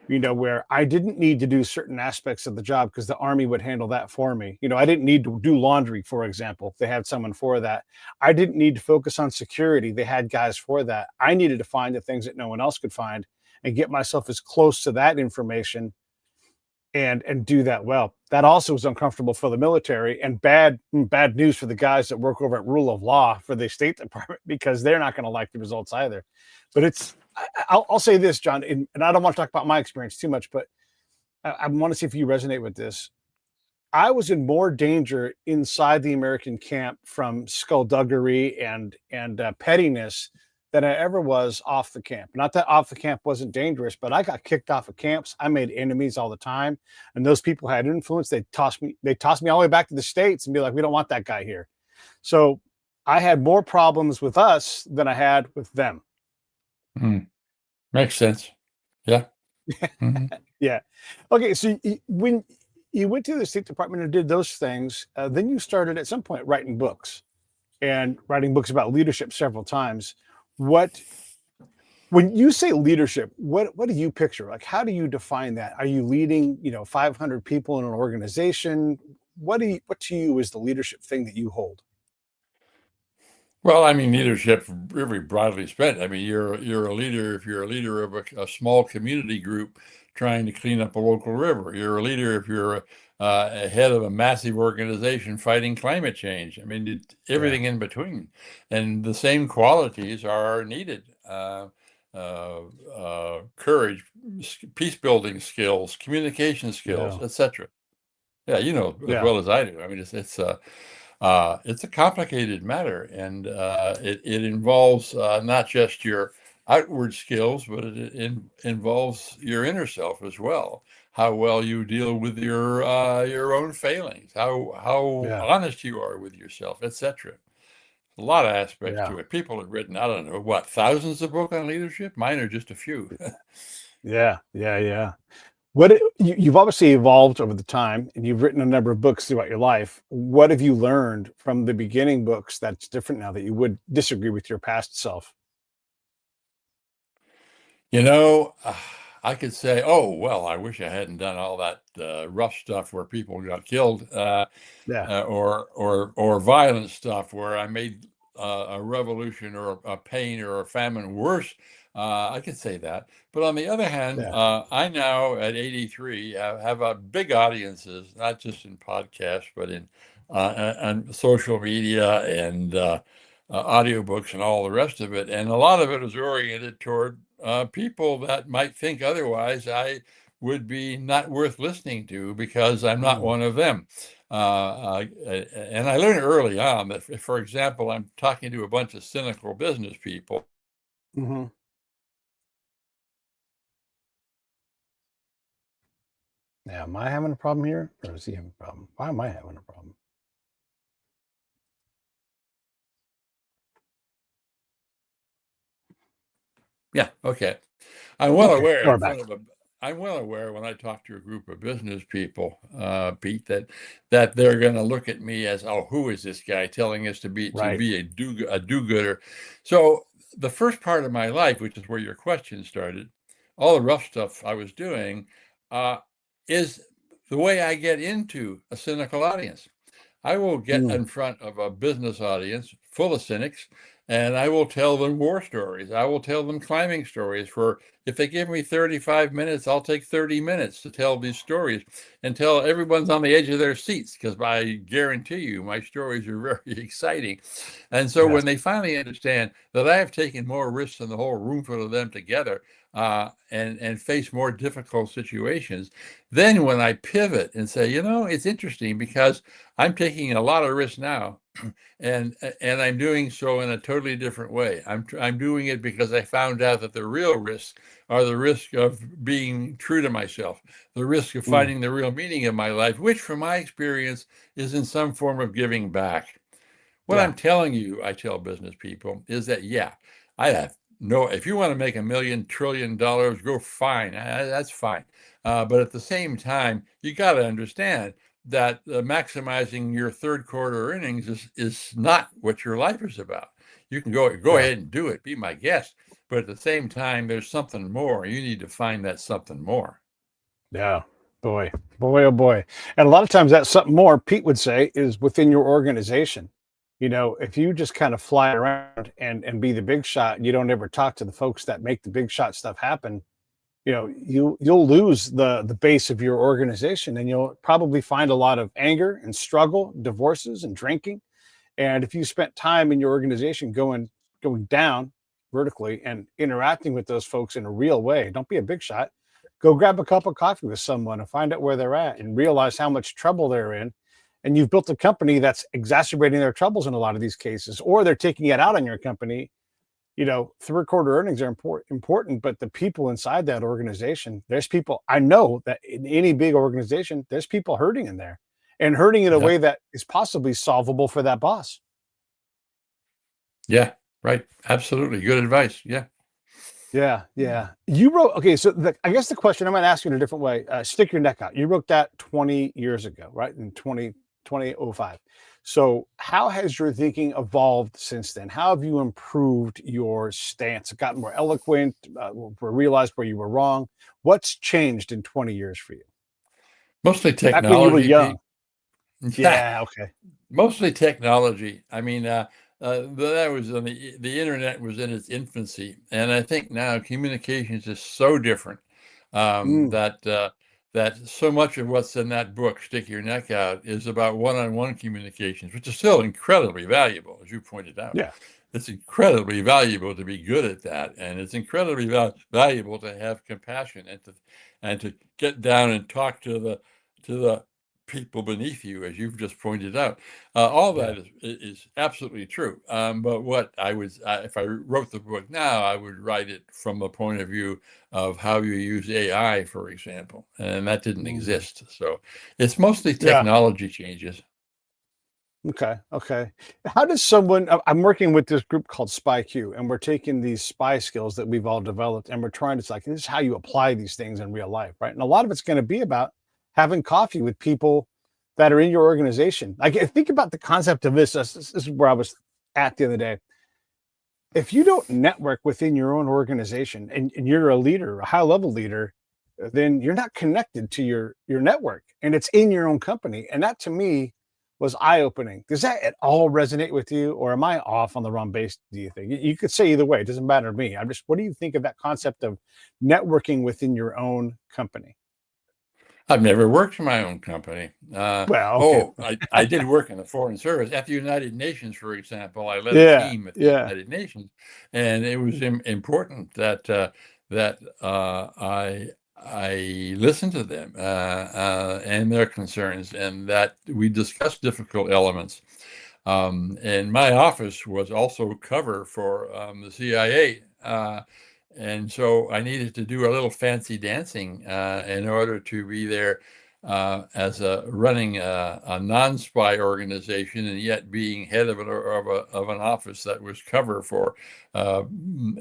where I didn't need to do certain aspects of the job because the Army would handle that for me. I didn't need to do laundry, for example. They had someone for that. I didn't need to focus on security. They had guys for that. I needed to find the things that no one else could find and get myself as close to that information and do that well. That also was uncomfortable for the military and bad news for the guys that work over at Rule of Law for the State Department because they're not going to like the results either. But I'll say this, John, and I don't want to talk about my experience too much, but I want to see if you resonate with this. I was in more danger inside the American camp from skullduggery and pettiness than I ever was off the camp. Not that off the camp wasn't dangerous, but I got kicked off of camps. I made enemies all the time, and those people had influence. They tossed me all the way back to the States and be like, "We don't want that guy here." So I had more problems with us than I had with them. Makes sense. Yeah. Mm-hmm. Yeah. Okay. So when you went to the State Department and did those things, then you started at some point writing books about leadership several times. When you say leadership, what do you picture? Like, how do you define that? Are you leading, 500 people in an organization? What to you is the leadership thing that you hold? Well, I mean, leadership very broadly spent. I mean, you're a leader if you're a leader of a small community group trying to clean up a local river. You're a leader if you're a head of a massive organization fighting climate change. I mean, everything in between, and the same qualities are needed. Courage, peace building skills, communication skills, Yeah. etc. Yeah, as Yeah. well as I do. I mean, it's a complicated matter, and it involves not just your outward skills, but it involves your inner self as well. How well you deal with your own failings, how Yeah. honest you are with yourself, etc. A lot of aspects Yeah. to it. People have written, I don't know, what, thousands of books on leadership? Mine are just a few. Yeah. Yeah. Yeah. You've obviously evolved over the time and you've written a number of books throughout your life. What have you learned from the beginning books that's different now that you would disagree with your past self? You know, I could say, oh, well, I wish I hadn't done all that rough stuff where people got killed, Yeah. or violent stuff where I made a revolution or a pain or a famine worse. I could say that. But on the other hand, Yeah. I now at 83 have big audiences, not just in podcasts, but in on social media and audiobooks and all the rest of it. And a lot of it is oriented toward people that might think otherwise I would be not worth listening to because I'm not Mm. one of them. And I learned early on that, if, for example, I'm talking to a bunch of cynical business people. Hmm. Yeah. Am I having a problem here or is he having a problem? Why am I having a problem? Yeah, okay. I'm well Okay. aware Now we're in back. front of a. I'm well aware when I talk to a group of business people, Pete, that they're going to look at me as, oh, who is this guy telling us to be Right. a do-gooder? So the first part of my life, which is where your question started, all the rough stuff I was doing, uh, is the way I get into a cynical audience. I will get Mm. in front of a business audience full of cynics and I will tell them war stories. I will tell them climbing stories. For if they give me 35 minutes, I'll take 30 minutes to tell these stories until everyone's on the edge of their seats, because I guarantee you my stories are very exciting. And so Yes. when they finally understand that I have taken more risks than the whole roomful of them together, and face more difficult situations, then when I pivot and say, it's interesting because I'm taking a lot of risks now, and I'm doing so in a totally different way. I'm doing it because I found out that the real risks are the risk of being true to myself, the risk of Mm. finding the real meaning of my life, which, from my experience, is in some form of giving back. What Yeah. I'm telling you, I tell business people, is that, yeah, I have no, if you want to make $1 million, $1 trillion, go fine. That's fine. But at the same time, you got to understand that maximizing your third quarter earnings is not what your life is about. You can go Yeah. ahead and do it. Be my guest. but at the same time, there's something more. You need to find that something more. Yeah. Boy, boy, oh boy. And a lot of times that something more, Pete would say, is within your organization. If you just kind of fly around and be the big shot and you don't ever talk to the folks that make the big shot stuff happen, you'll lose the base of your organization, and you'll probably find a lot of anger and struggle, divorces and drinking. And if you spent time in your organization going down vertically and interacting with those folks in a real way, don't be a big shot. Go grab a cup of coffee with someone and find out where they're at and realize how much trouble they're in. And you've built a company that's exacerbating their troubles in a lot of these cases, or they're taking it out on your company. Third quarter earnings are important, but the people inside that organization, there's people I know that in any big organization, there's people hurting in there, and hurting in a Yeah. way that is possibly solvable for that boss. Yeah. Right. Absolutely. Good advice. Yeah. Yeah, yeah. You wrote okay, so I guess the question I'm gonna ask you in a different way. Stick your neck out. You wrote that 20 years ago, right? In 2005. So how has your thinking evolved since then? How have you improved your stance? Gotten more eloquent, realized where you were wrong? What's changed in 20 years for you? Mostly Back when you were technology, young. Pete. Yeah. Yeah, okay. Mostly technology. I mean, that was on the internet was in its infancy, and I think now communications is so different Mm, that so much of what's in that book, "Stick Your Neck Out," is about one-on-one communications, which is still incredibly valuable, as you pointed out. yeah, It's incredibly valuable to be good at that, and it's incredibly valuable to have compassion and to get down and talk to the people beneath you, as you've just pointed out. All yeah. that is absolutely true. But what if I wrote the book now, I would write it from the point of view of how you use AI, for example, and that didn't Mm, exist. So it's mostly yeah. technology changes. Okay. Okay. How does someone? I'm working with this group called SpyQ, and we're taking these spy skills that we've all developed, and we're trying to. It's like this is how you apply these things in real life, right? And a lot of it's going to be about having coffee with people that are in your organization. Like, think about the concept of this. This is where I was at the other day. If you don't network within your own organization, and you're a leader, a high level leader, then you're not connected to your network, and it's in your own company. And that to me was eye opening. Does that at all resonate with you, or am I off on the wrong base? Do you think you could say either way? It doesn't matter to me. I'm just, what do you think of that concept of networking within your own company? I've never worked for my own company. Well, okay. I did work in the Foreign Service at the United Nations, for example. I led a Yeah, team at the yeah, United Nations, and it was important that I listened to them and their concerns, and that we discussed difficult elements. And my office was also cover for the CIA. And so I needed to do a little fancy dancing in order to be there as running a non-spy organization, and yet being head of an office that was cover for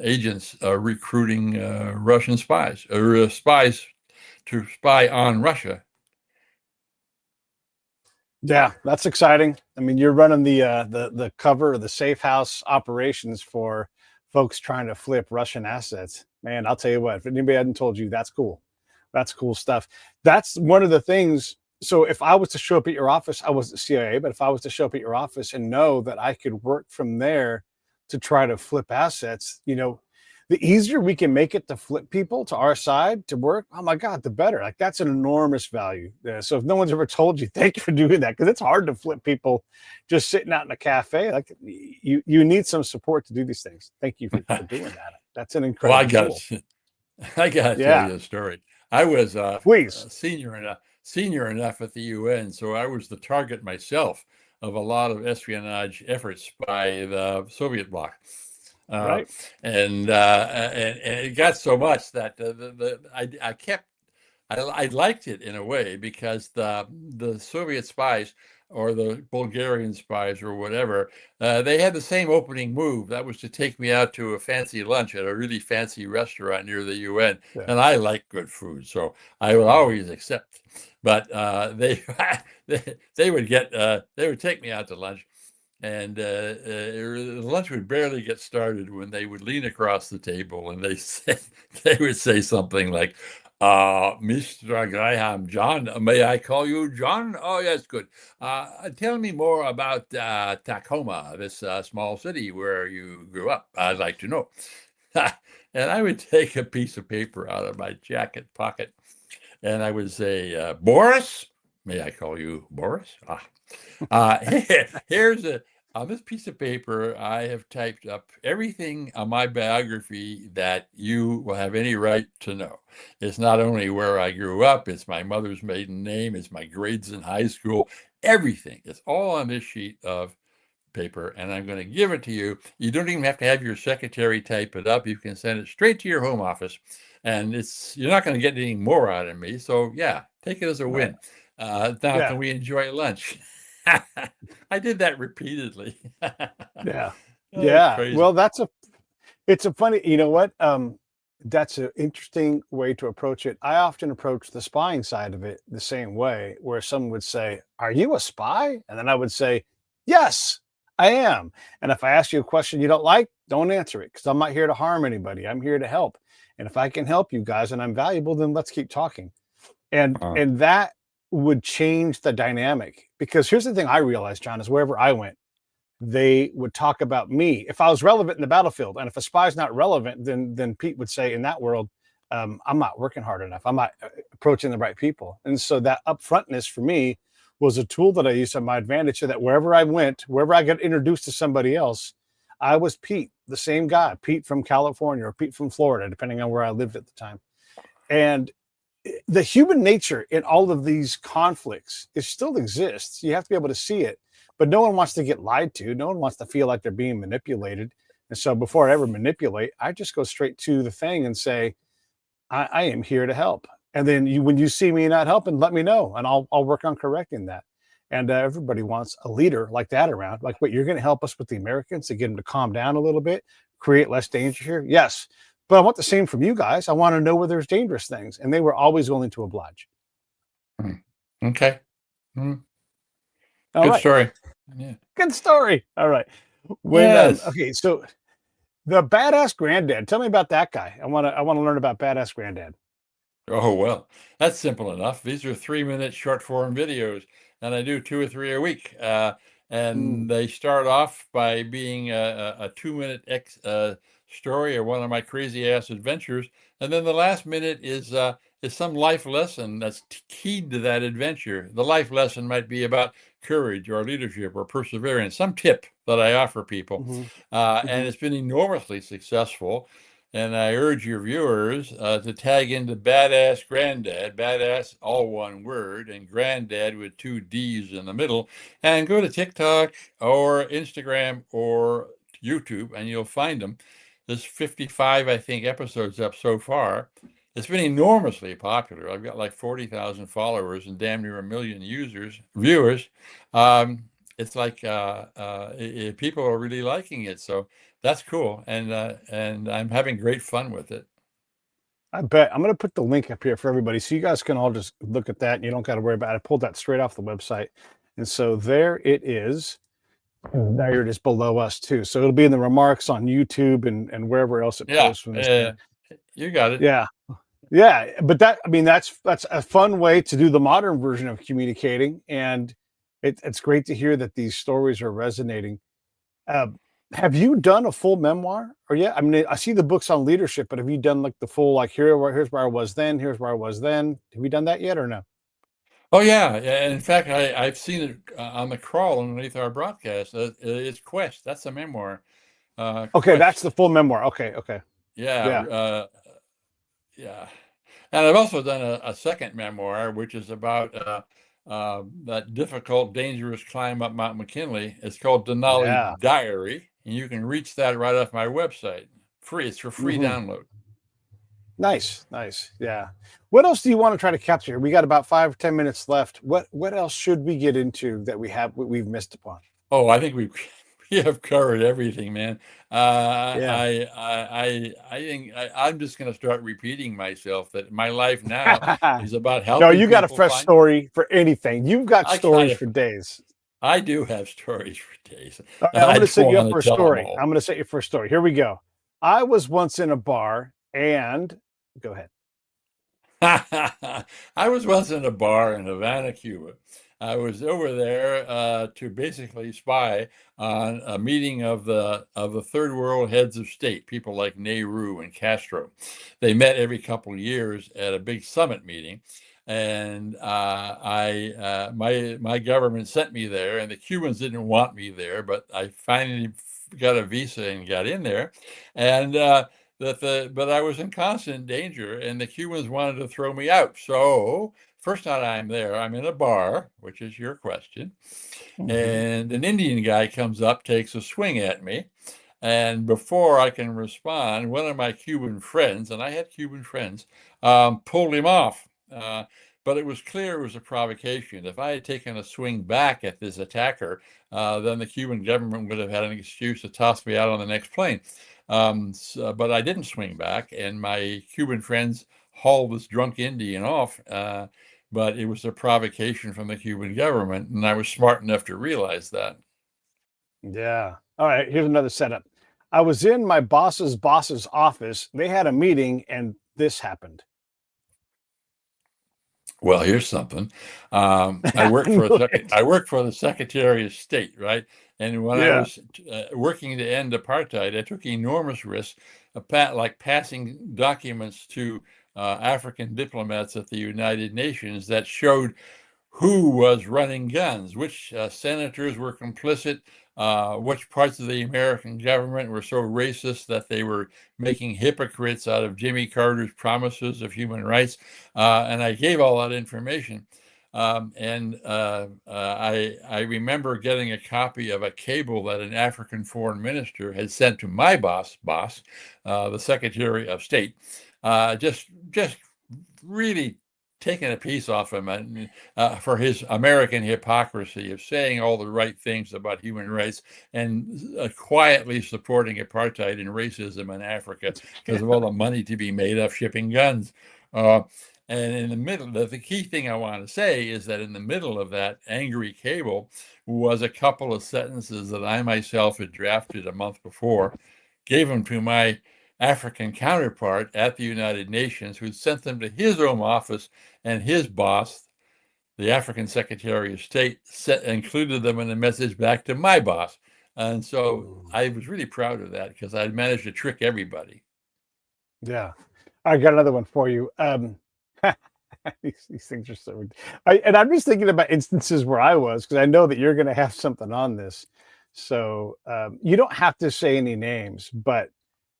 agents recruiting Russian spies or spies to spy on Russia. yeah. That's exciting. I mean, you're running the cover of the safe house operations for folks trying to flip Russian assets. Man, I'll tell you what. If anybody hadn't told you, that's cool. That's cool stuff. That's one of the things. So if I was to show up at your office, I wasn't CIA, but if I was to show up at your office and know that I could work from there to try to flip assets, the easier we can make it to flip people to our side to work, oh my God, the better. Like, that's an enormous value. So if no one's ever told you, thank you for doing that, because it's hard to flip people just sitting out in a cafe. Like, you need some support to do these things. Thank you for doing that. That's an Well, incredible tool. I got to tell Yeah, you a story. I was please. senior enough at the UN, so I was the target myself of a lot of espionage efforts by the Soviet bloc. Uh, Right. and it got so much that I liked it in a way, because the Soviet spies or the Bulgarian spies or whatever, they had the same opening move. That was to take me out to a fancy lunch at a really fancy restaurant near the UN. Yeah. And I like good food, so I would Mhm. always accept. But they they would take me out to lunch, and lunch would barely get started when they would lean across the table and they would say something like, Mr. Graham, John, may I call you John? Oh, yes, good. Tell me more about Tacoma, this small city where you grew up. I'd like to know. And I would take a piece of paper out of my jacket pocket and I would say, Boris, may I call you Boris? Here's on this piece of paper, I have typed up everything on my biography that you will have any right to know. It's not only where I grew up, it's my mother's maiden name, it's my grades in high school, everything. It's all on this sheet of paper, and I'm going to give it to you. You don't even have to have your secretary type it up. You can send it straight to your home office, and you're not going to get any more out of me. So yeah, take it as a Right. win. Now, Yeah. can we enjoy lunch? I did that repeatedly. Yeah. Oh, it's Yeah. crazy. Well, it's a funny, you know what? That's an interesting way to approach it. I often approach the spying side of it the same way, where someone would say, "Are you a spy?" And then I would say, "Yes, I am." And if I ask you a question you don't like, don't answer it because I'm not here to harm anybody. I'm here to help. And if I can help you guys and I'm valuable, then let's keep talking. And Uh, and that would change the dynamic because here's the thing I realized, John, is wherever I went, they would talk about me if I was relevant in the battlefield. And if a spy's not relevant, then Pete would say in that world, I'm not working hard enough. I'm not approaching the right people. And so that upfrontness for me was a tool that I used to my advantage so that wherever I went, wherever I got introduced to somebody else, I was Pete, the same guy, Pete from California or Pete from Florida, depending on where I lived at the time. And the human nature in all of these conflicts, it still exists. You have to be able to see it, but no one wants to get lied to. No one wants to feel like they're being manipulated. And so before I ever manipulate, I just go straight to the thing and say, I am here to help. And then when you see me not helping, let me know, and I'll work on correcting that. And everybody wants a leader like that around. Like, what, you're going to help us with the Americans to get them to calm down a little bit, create less danger here? Yes, but I want the same from you guys. I want to know where there's dangerous things, and they were always willing to oblige. mm. Okay. Mm, All good right, story. Yeah. good story. All right, when Yes. okay, so the badass granddad. Tell me about that guy. I want to learn about badass granddad. Oh, well, that's simple enough. These are 3-minute short form videos, and I do 2 or 3 a week. Mm, And they start off by being a 2-minute story or one of my crazy ass adventures. And then the last minute is some life lesson that's keyed to that adventure. The life lesson might be about courage or leadership or perseverance, some tip that I offer people. mhm, And mhm. it's been enormously successful. And I urge your viewers to tag into Badass Granddad, badass all one word, and Granddad with 2 D's in the middle, and go to TikTok or Instagram or YouTube, and you'll find them. There's 55, I think, episodes up so far. It's been enormously popular. I've got like 40,000 followers and damn near 1 million viewers. It's like people are really liking it. So that's cool, and I'm having great fun with it. I bet I'm going to put the link up here for everybody, so you guys can all just look at that, and you don't got to worry about it. I pulled that straight off the website, and so there it is. And there it is below us too. So it'll be in the remarks on YouTube and wherever else it Yeah, posts from this thing. you got it. Yeah, yeah. But that's a fun way to do the modern version of communicating, and it's great to hear that these stories are resonating. Um, have you done a full memoir? Or yeah, I mean, I see the books on leadership, but have you done like the full like here's where I was then, here's where I was then? Have you done that yet or no? Oh yeah, yeah. In fact, I've seen it on the crawl underneath our broadcast. It's Quest. That's a memoir. Okay, that's the Quest. full memoir. Okay, okay, Yeah, yeah, yeah. And I've also done a second memoir, which is about that difficult, dangerous climb up Mount McKinley. It's called Denali yeah. Diary, and you can reach that right off my website. Free. It's for free Hmm. download. Nice, nice. Yeah. What else do you want to try to capture? We got about 5, 10 minutes left. What else should we get into that we've missed upon? Oh, I think we have covered everything, man. Yeah. I think I'm just going to start repeating myself that my life now is about No, helping you got a people fresh find. story for anything. You've got I kind stories of for days. I do have stories for days. All right, I'm I going to don't set you up want for a to tell them story. all. I'm going to set you for a story. Here we go. I was once in a bar and go ahead. I was once in a bar in Havana, Cuba. I was over there to basically spy on a meeting of the third world heads of state, people like Nehru and Castro. They met every couple of years at a big summit meeting, and my government sent me there, and the Cubans didn't want me there, but I finally got a visa and got in there, and but I was in constant danger, and the Cubans wanted to throw me out. So first night I'm there, I'm in a bar, which is your question, Mhm. and an Indian guy comes up, takes a swing at me, and before I can respond, one of my Cuban friends, and I had Cuban friends, pulled him off. But it was clear it was a provocation. If I had taken a swing back at this attacker, then the Cuban government would have had an excuse to toss me out on the next plane. But I didn't swing back, and my Cuban friends hauled this drunk Indian off. But it was a provocation from the Cuban government, and I was smart enough to realize that. Yeah. All right. Here's another setup. I was in my boss's office. They had a meeting and this happened. Well, here's something. I I knew it. I worked for the Secretary of State, right? And when I Yeah. was working to end apartheid, I took enormous risks, like passing documents to African diplomats at the United Nations that showed who was running guns, which senators were complicit, which parts of the American government were so racist that they were making hypocrites out of Jimmy Carter's promises of human rights. And I gave all that information. I remember getting a copy of a cable that an African foreign minister had sent to my boss, the Secretary of State, just really taking a piece off him and for his American hypocrisy of saying all the right things about human rights and quietly supporting apartheid and racism in Africa because of all the money to be made off shipping guns. Uh, and in the middle, the key thing I want to say is that in the middle of that angry cable was a couple of sentences that I myself had drafted a month before, gave them to my African counterpart at the United Nations, who sent them to his home office, and his boss, the African Secretary of State, included them in a message back to my boss. And so Mm. I was really proud of that because I managed to trick everybody. Yeah. I got another one for you. These things are so. And I'm just thinking about instances where I was because I know that you're going to have something on this. So you don't have to say any names, but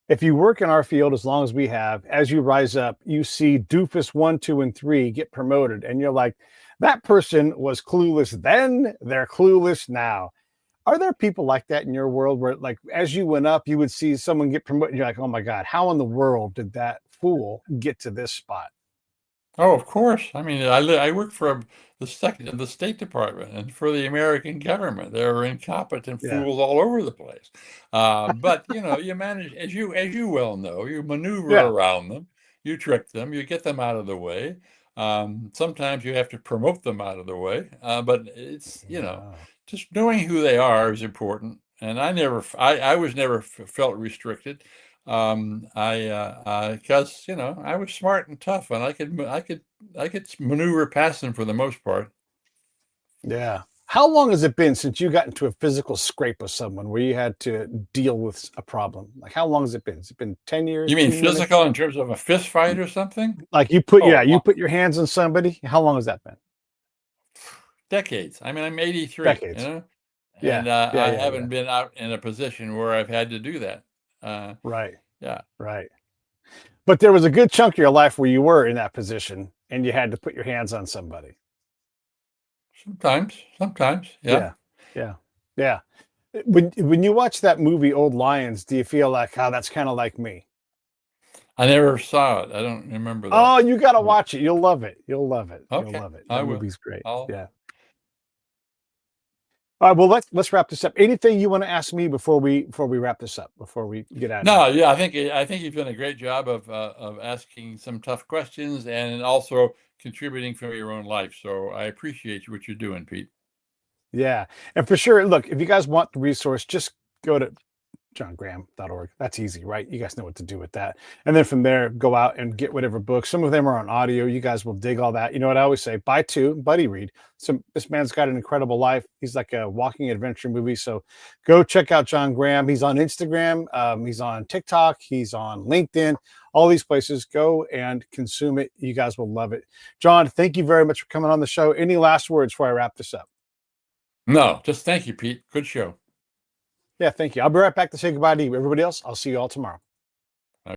if you work in our field as long as we have, as you rise up, you see doofus 1, 2, and 3 get promoted, and you're like, that person was clueless then, they're clueless now. Are there people like that in your world where, like, as you went up, you would see someone get promoted, and you're like, oh my God, how in the world did that fool get to this spot? Oh, of course. I mean, I work for the State Department and for the American government. There are incompetent Yeah. fools all over the place. But you know, you manage as you well know, you maneuver Yeah. around them, you trick them, you get them out of the way. Sometimes you have to promote them out of the way. But it's Wow. just knowing who they are is important. And I was never felt restricted. Because I was smart and tough, and I could maneuver past them for the most part. Yeah. How long has it been since you got into a physical scrape with someone where you had to deal with a problem? Like, how long has it been? Has it been 10 years, You mean 2 minutes? physical in terms of a fist fight or something? Like you put, Oh, yeah, you put your hands on somebody. How long has that been? decades. I mean, I'm 83, Decades. Yeah. and Yeah. I Yeah. Yeah. haven't been out in a position where I've had to do that. Right. Yeah, Right. But there was a good chunk of your life where you were in that position and you had to put your hands on somebody. sometimes, yeah. Yeah. Yeah. Yeah. When you watch that movie Old Lions, do you feel like, oh, that's kind of like me? I never saw it. I don't remember that. Oh, you got to But watch it. You'll love it. You'll love it. You'll okay, love it. I That will. movie's great. I'll Yeah. All right. Well, let's wrap this up. Anything you want to ask me before we wrap this up, before we get out of No, here? yeah, I think you've done a great job of asking some tough questions and also contributing from your own life. So I appreciate what you're doing, Pete. Yeah. And for sure, look, if you guys want the resource, just go to johngraham.org. That's easy, right? You guys know what to do with that. And then from there, go out and get whatever books. Some of them are on audio. You guys will dig all that. You know what I always say? Buy two, buddy read. This man's got an incredible life. He's like a walking adventure movie. So go check out John Graham. He's on Instagram. He's on TikTok. He's on LinkedIn. All these places. Go and consume it. You guys will love it. John, thank you very much for coming on the show. Any last words before I wrap this up? No, just thank you, Pete. Good show. Yeah, thank you. I'll be right back to say goodbye to you. Everybody else, I'll see you all tomorrow.